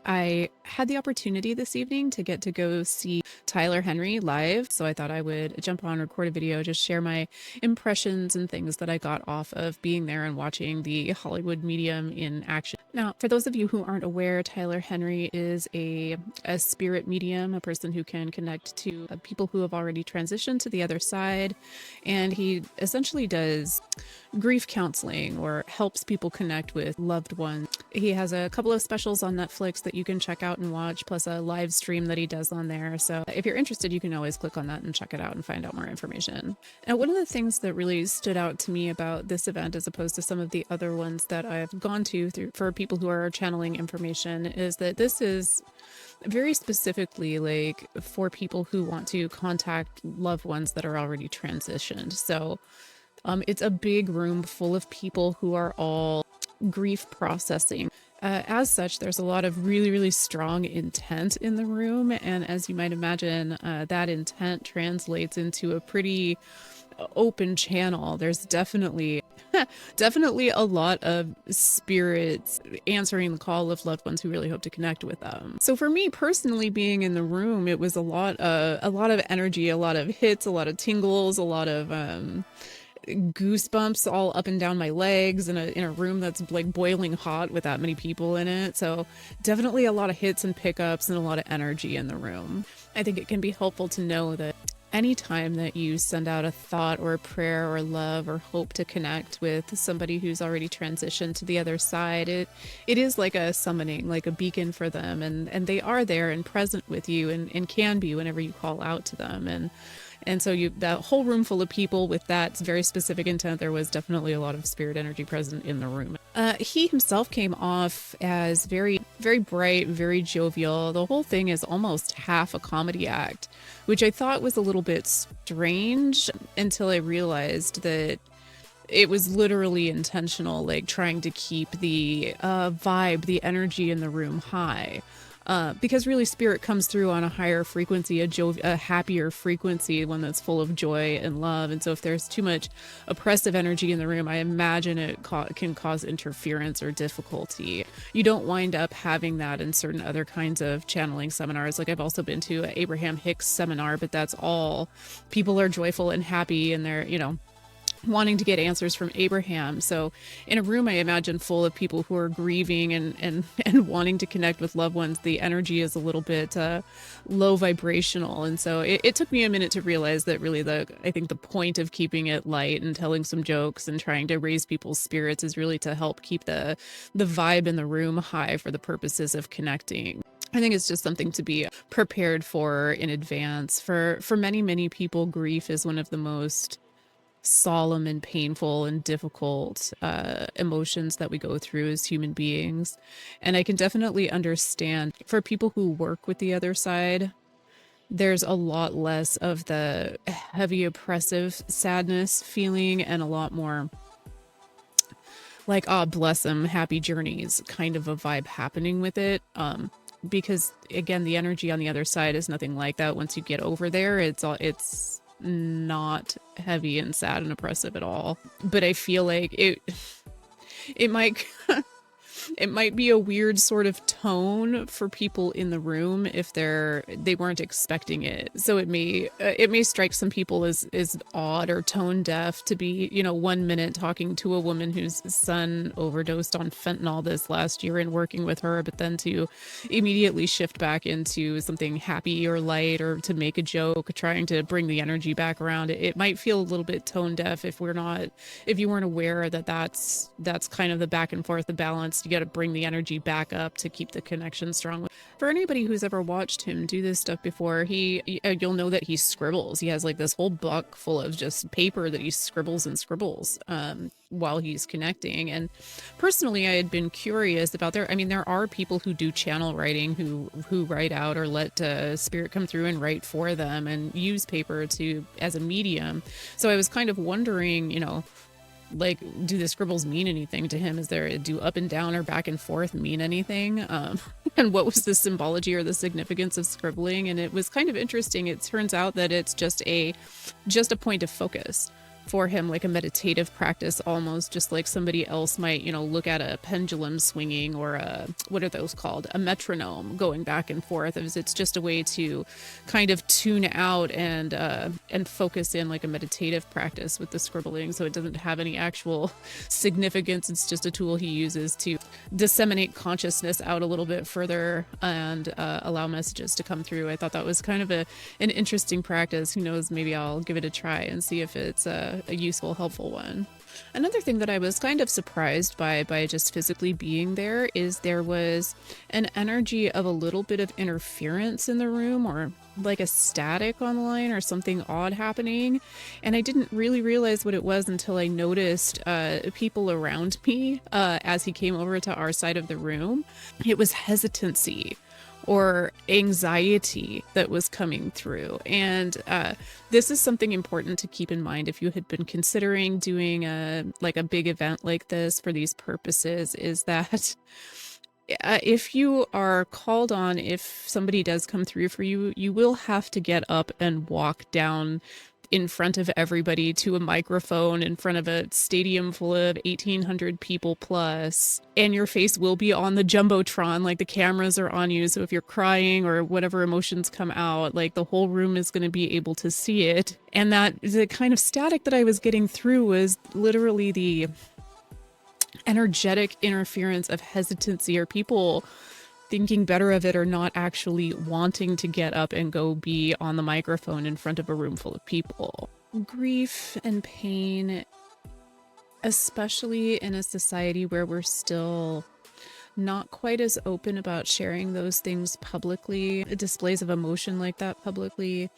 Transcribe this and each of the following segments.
I had the opportunity this evening to get to go see Tyler Henry live, so I thought I would jump on, record a video, just share my impressions and things that I got off of being there and watching the Hollywood medium in action. Now, for those of you who aren't aware, Tyler Henry is a spirit medium, a person who can connect to people who have already transitioned to the other side, and he essentially does grief counseling or helps people connect with loved ones. He has a couple of specials on Netflix that you can check out and watch, plus a live stream that he does on there. So if you're interested, you can always click on that and check it out and find out more information. Now, one of the things that really stood out to me about this event, as opposed to some of the other ones that I've gone to for people who are channeling information, is that this is very specifically like for people who want to contact loved ones that are already transitioned. So it's a big room full of people who are all grief processing. As such, there's a lot of really, really strong intent in the room. And as you might imagine, that intent translates into a pretty open channel. There's definitely a lot of spirits answering the call of loved ones who really hope to connect with them. So for me personally, being in the room, it was a lot of energy, a lot of hits, a lot of tingles, a lot of goosebumps all up and down my legs in a room that's like boiling hot with that many people in it. So definitely a lot of hits and pickups and a lot of energy in the room. I think it can be helpful to know that anytime that you send out a thought or a prayer or love or hope to connect with somebody who's already transitioned to the other side, it is like a summoning, like a beacon for them, and they are there and present with you and can be whenever you call out to them. And so that whole room full of people with that very specific intent, there was definitely a lot of spirit energy present in the room. He himself came off as very, very bright, very jovial. The whole thing is almost half a comedy act, which I thought was a little bit strange until I realized that it was literally intentional, like trying to keep the vibe, the energy in the room high. Because really spirit comes through on a higher frequency, a happier frequency, one that's full of joy and love. And so if there's too much oppressive energy in the room, I imagine it can cause interference or difficulty. You don't wind up having that in certain other kinds of channeling seminars. Like I've also been to an Abraham Hicks seminar, but that's all people are joyful and happy and they're, wanting to get answers from Abraham. So in a room, I imagine full of people who are grieving and wanting to connect with loved ones, the energy is a little bit low vibrational. And so it took me a minute to realize that really I think the point of keeping it light and telling some jokes and trying to raise people's spirits is really to help keep the vibe in the room high for the purposes of connecting. I think it's just something to be prepared for in advance. For many, many people, grief is one of the most solemn and painful and difficult emotions that we go through as human beings. And I can definitely understand for people who work with the other side, there's a lot less of the heavy oppressive sadness feeling and a lot more like, oh, bless them, happy journeys kind of a vibe happening with it. Because again, the energy on the other side is nothing like that. Once you get over there, it's not heavy and sad and oppressive at all. But I feel like it might it might be a weird sort of tone for people in the room if they weren't expecting it. So it may strike some people as odd or tone deaf to be 1 minute talking to a woman whose son overdosed on fentanyl this last year and working with her, but then to immediately shift back into something happy or light or to make a joke, trying to bring the energy back around. It might feel a little bit tone deaf if you weren't aware that that's kind of the back and forth, the balance. You got to bring the energy back up to keep the connection strong. For anybody who's ever watched him do this stuff before, you'll know that he scribbles. He has like this whole book full of just paper that he scribbles while he's connecting. And personally, I had been curious about there are people who do channel writing who write out or let spirit come through and write for them and use paper as a medium. So I was kind of wondering, like, do the scribbles mean anything to him? Do up and down or back and forth mean anything? And what was the symbology or the significance of scribbling? And it was kind of interesting. It turns out that it's just a point of focus. for him like a meditative practice, almost just like somebody else might, you know, look at a pendulum swinging, or a, what are those called, a metronome going back and forth. It's just a way to kind of tune out and focus in like a meditative practice with the scribbling, so it doesn't have any actual significance. It's just a tool he uses to disseminate consciousness out a little bit further and allow messages to come through. I thought that was kind of an interesting practice. Who knows, maybe I'll give it a try and see if it's a useful, helpful one. Another thing that I was kind of surprised by just physically being there, is there was an energy of a little bit of interference in the room, or like a static on the line or something odd happening. And I didn't really realize what it was until I noticed people around me as he came over to our side of the room. It was hesitancy or anxiety that was coming through. And this is something important to keep in mind if you had been considering doing a big event like this for these purposes, is that if you are called on, if somebody does come through for you, you will have to get up and walk down in front of everybody to a microphone in front of a stadium full of 1,800 people plus, and your face will be on the jumbotron, like the cameras are on you. So if you're crying or whatever emotions come out, like the whole room is going to be able to see it. And that the kind of static that I was getting through was literally the energetic interference of hesitancy, or people thinking better of it, or not actually wanting to get up and go be on the microphone in front of a room full of people. Grief and pain, especially in a society where we're still not quite as open about sharing those things publicly, displays of emotion like that publicly,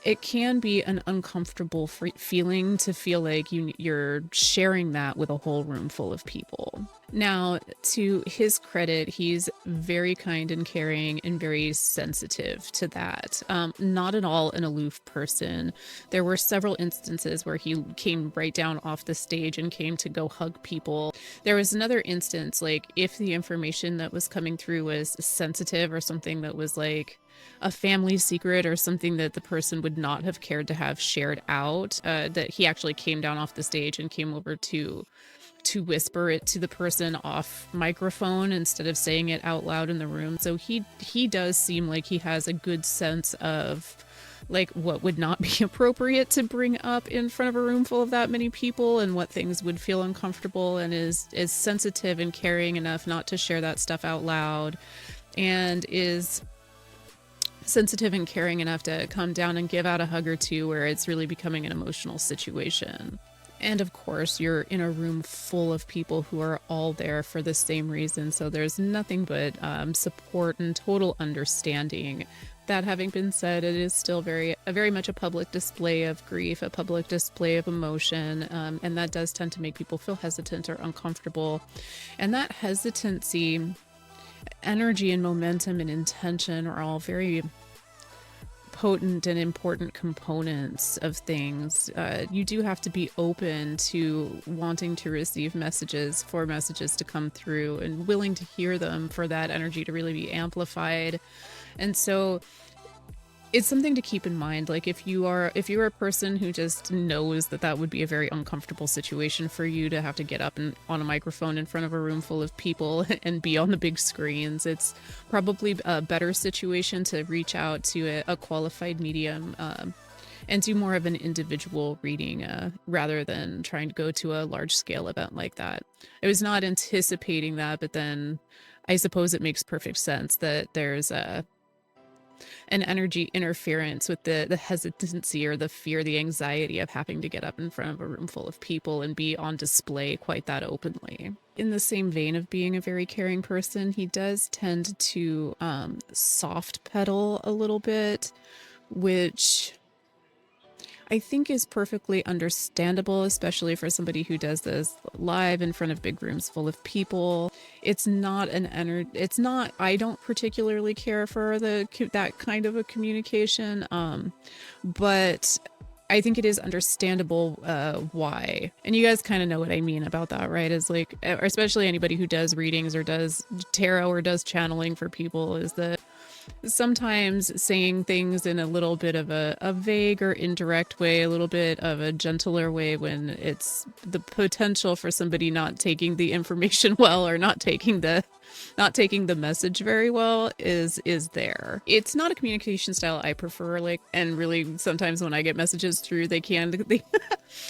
it can be an uncomfortable feeling to feel like you're sharing that with a whole room full of people. Now, to his credit, he's very kind and caring and very sensitive to that. Not at all an aloof person. There were several instances where he came right down off the stage and came to go hug people. There was another instance, like if the information that was coming through was sensitive, or something that was like a family secret, or something that the person would not have cared to have shared out, that he actually came down off the stage and came over to whisper it to the person off microphone instead of saying it out loud in the room. So he does seem like he has a good sense of like what would not be appropriate to bring up in front of a room full of that many people, and what things would feel uncomfortable, and is sensitive and caring enough not to share that stuff out loud, and is sensitive and caring enough to come down and give out a hug or two where it's really becoming an emotional situation. And of course, you're in a room full of people who are all there for the same reason, so there's nothing but support and total understanding. That having been said, it is still very much a public display of grief, a public display of emotion, and that does tend to make people feel hesitant or uncomfortable. And that hesitancy, energy and momentum and intention are all very potent and important components of things. You do have to be open to wanting to receive messages, for messages to come through, and willing to hear them for that energy to really be amplified. And so it's something to keep in mind. Like if you're a person who just knows that would be a very uncomfortable situation for you to have to get up and on a microphone in front of a room full of people and be on the big screens, it's probably a better situation to reach out to a qualified medium and do more of an individual reading rather than trying to go to a large scale event like that. I was not anticipating that, but then I suppose it makes perfect sense that there's an energy interference with the hesitancy or the fear, the anxiety of having to get up in front of a room full of people and be on display quite that openly. In the same vein of being a very caring person, he does tend to soft pedal a little bit, which I think is perfectly understandable, especially for somebody who does this live in front of big rooms full of people. It's not I don't particularly care for that kind of a communication, but I think it is understandable why. And you guys kind of know what I mean about that, right? Is like, especially anybody who does readings or does tarot or does channeling for people, is that sometimes saying things in a little bit of a vague or indirect way, a little bit of a gentler way, when it's the potential for somebody not taking the information well, or not taking the message very well, is there. It's not a communication style I prefer, like, and really sometimes when I get messages through, they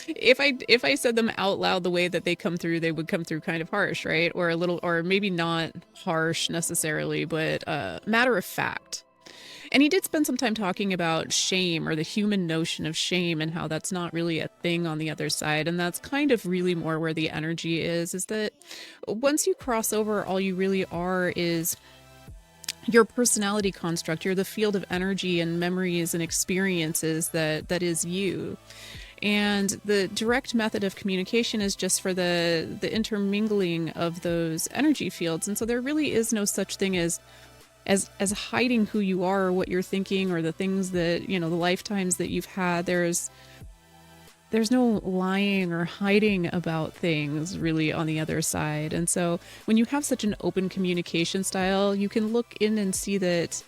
if I said them out loud the way that they come through, they would come through kind of harsh, right? Or a little, or maybe not harsh necessarily, but matter of fact. And he did spend some time talking about shame, or the human notion of shame, and how that's not really a thing on the other side. And that's kind of really more where the energy is that once you cross over, all you really are is your personality construct. You're the field of energy and memories and experiences that is you. And the direct method of communication is just for the intermingling of those energy fields. And so there really is no such thing as hiding who you are, or what you're thinking, or the things that, the lifetimes that you've had. There's no lying or hiding about things really on the other side. And so when you have such an open communication style, you can look in and see that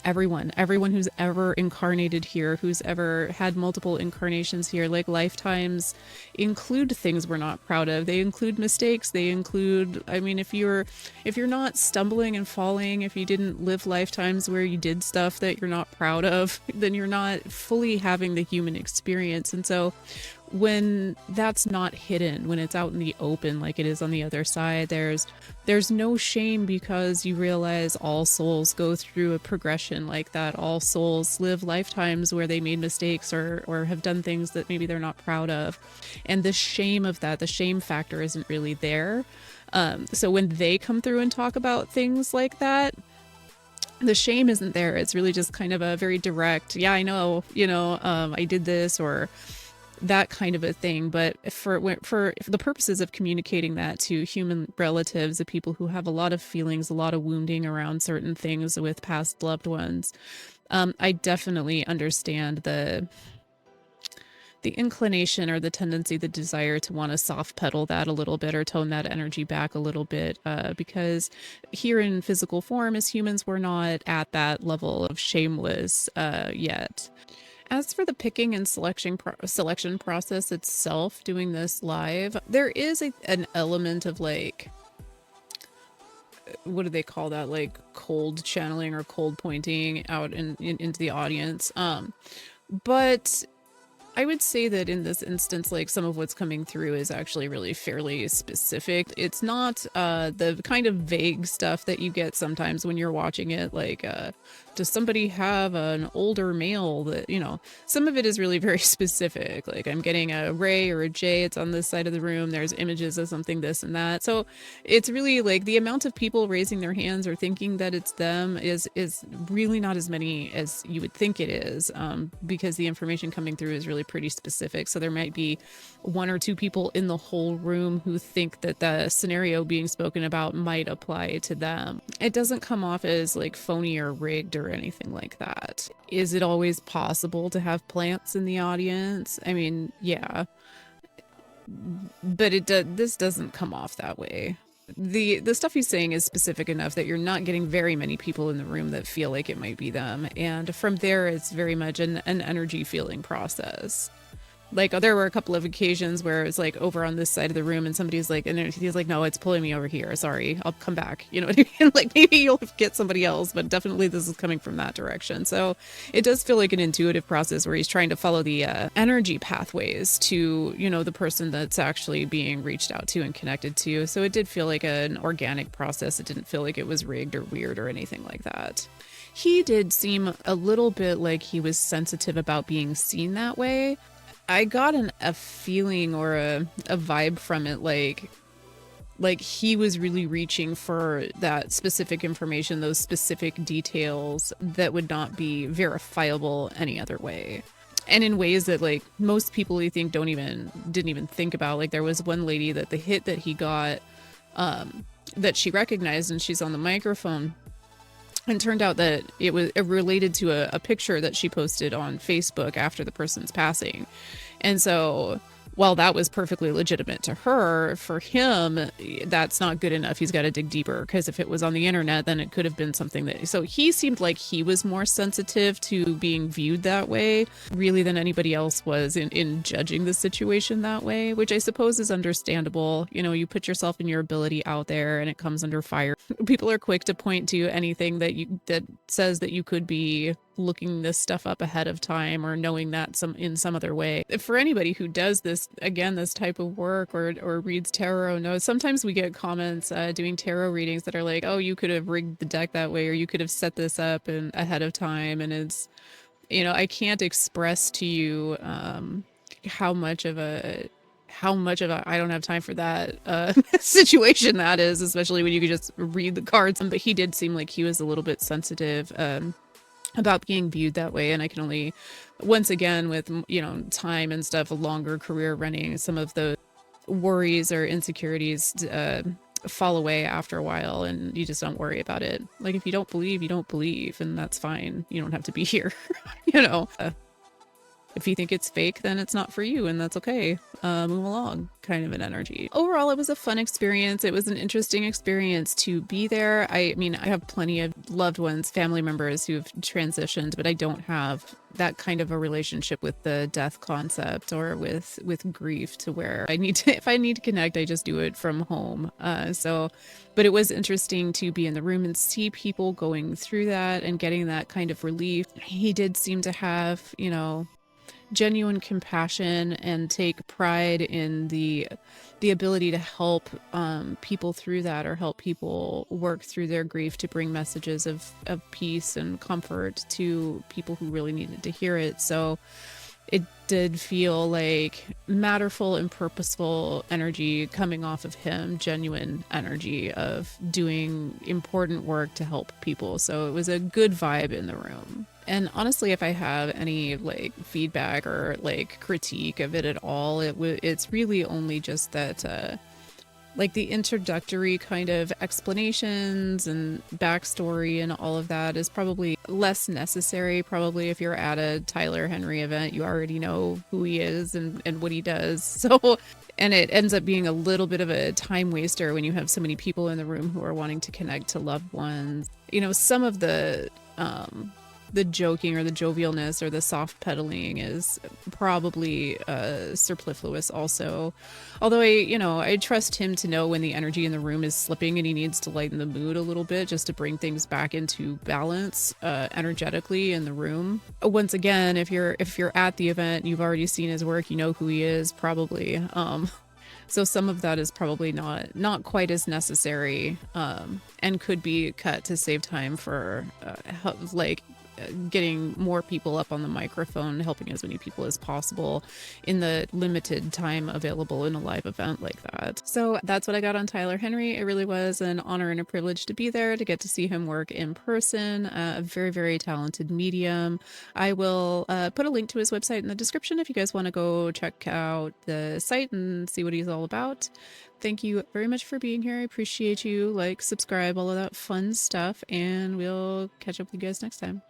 everyone who's ever incarnated here, who's ever had multiple incarnations here, like, lifetimes include things we're not proud of. They include mistakes. They include, I mean, if you're not stumbling and falling, if you didn't live lifetimes where you did stuff that you're not proud of, then you're not fully having the human experience. And so when that's not hidden, when it's out in the open like it is on the other side, there's no shame, because you realize all souls go through a progression like that. All souls live lifetimes where they made mistakes, or have done things that maybe they're not proud of. And the shame of that, the shame factor, isn't really there. So when they come through and talk about things like that, the shame isn't there. It's really just kind of a very direct, yeah, I know, I did this, or that kind of a thing. But for the purposes of communicating that to human relatives, the people who have a lot of feelings, a lot of wounding around certain things with past loved ones, I definitely understand the inclination, or the tendency, the desire to want to soft pedal that a little bit, or tone that energy back a little bit, because here in physical form as humans, we're not at that level of shameless yet. As for the picking and selection process itself, doing this live, there is an element of, like, what do they call that? Like cold channeling or cold pointing out into the audience. But I would say that in this instance, like, some of what's coming through is actually really fairly specific. It's not the kind of vague stuff that you get sometimes when you're watching it, like, does somebody have an older male that, some of it is really very specific. Like, I'm getting a Ray or a J, it's on this side of the room, there's images of something, this and that. So it's really like the amount of people raising their hands or thinking that it's them is really not as many as you would think it is, because the information coming through is really pretty specific. So there might be one or two people in the whole room who think that the scenario being spoken about might apply to them. It doesn't come off as like phony or rigged or anything like that. Is it always possible to have plants in the audience? I mean, yeah, but this doesn't come off that way. The stuff he's saying is specific enough that you're not getting very many people in the room that feel like it might be them. And from there, it's very much an energy feeling process. Like, there were a couple of occasions where it's like over on this side of the room and somebody's like, and he's like, no, it's pulling me over here. Sorry, I'll come back. You know what I mean? Like, maybe you'll get somebody else, but definitely this is coming from that direction. So it does feel like an intuitive process where he's trying to follow the energy pathways to, the person that's actually being reached out to and connected to. So it did feel like an organic process. It didn't feel like it was rigged or weird or anything like that. He did seem a little bit like he was sensitive about being seen that way. I got a feeling or a vibe from it, like he was really reaching for that specific information, those specific details that would not be verifiable any other way. And in ways that, like, most people, you think, didn't even think about. Like, there was one lady that the hit that he got, that she recognized, and she's on the microphone. And turned out that it related to a picture that she posted on Facebook after the person's passing. And so while that was perfectly legitimate to her, for him, that's not good enough. He's got to dig deeper, because if it was on the internet, then it could have been something that. So he seemed like he was more sensitive to being viewed that way, really, than anybody else was in judging the situation that way, which I suppose is understandable. You know, you put yourself and your ability out there and it comes under fire. People are quick to point to anything that says that you could be looking this stuff up ahead of time or knowing that in some other way. For anybody who does this, again, this type of work or reads tarot knows, sometimes we get comments doing tarot readings that are like, oh, you could have rigged the deck that way, or you could have set this up and ahead of time. And it's, you know, I can't express to you how much of a I don't have time for that situation that is, especially when you could just read the cards. But he did seem like he was a little bit sensitive about being viewed that way. And I can only, once again, with, you know, time and stuff, a longer career running, some of the worries or insecurities fall away after a while, and you just don't worry about it. Like, if you don't believe, you don't believe, and that's fine. You don't have to be here. You know, if you think it's fake, then it's not for you, and that's okay. Move along, kind of an energy. Overall, it was a fun experience. It was an interesting experience to be there. I mean, I have plenty of loved ones, family members who've transitioned, but I don't have that kind of a relationship with the death concept or with grief, to where if I need to connect, I just do it from home. But it was interesting to be in the room and see people going through that and getting that kind of relief. He did seem to have, you know, genuine compassion and take pride in the ability to help people through that, or help people work through their grief, to bring messages of peace and comfort to people who really needed to hear it. So it did feel like matterful and purposeful energy coming off of him, genuine energy of doing important work to help people. So it was a good vibe in the room. And honestly, if I have any like feedback or like critique of it at all, it's really only just that like the introductory kind of explanations and backstory and all of that is probably less necessary. Probably if you're at a Tyler Henry event, you already know who he is and what he does. So, and it ends up being a little bit of a time waster when you have so many people in the room who are wanting to connect to loved ones. You know, some of the joking or the jovialness or the soft pedaling is probably superfluous also. Although I trust him to know when the energy in the room is slipping and he needs to lighten the mood a little bit, just to bring things back into balance energetically in the room. Once again, if you're at the event, you've already seen his work, you know who he is probably. So some of that is probably not quite as necessary, and could be cut to save time for getting more people up on the microphone, helping as many people as possible in the limited time available in a live event like that. So that's what I got on Tyler Henry. It really was an honor and a privilege to be there, to get to see him work in person. A very, very talented medium. I will put a link to his website in the description if you guys want to go check out the site and see what he's all about. Thank you very much for being here. I appreciate you. Like, subscribe, all of that fun stuff, and we'll catch up with you guys next time.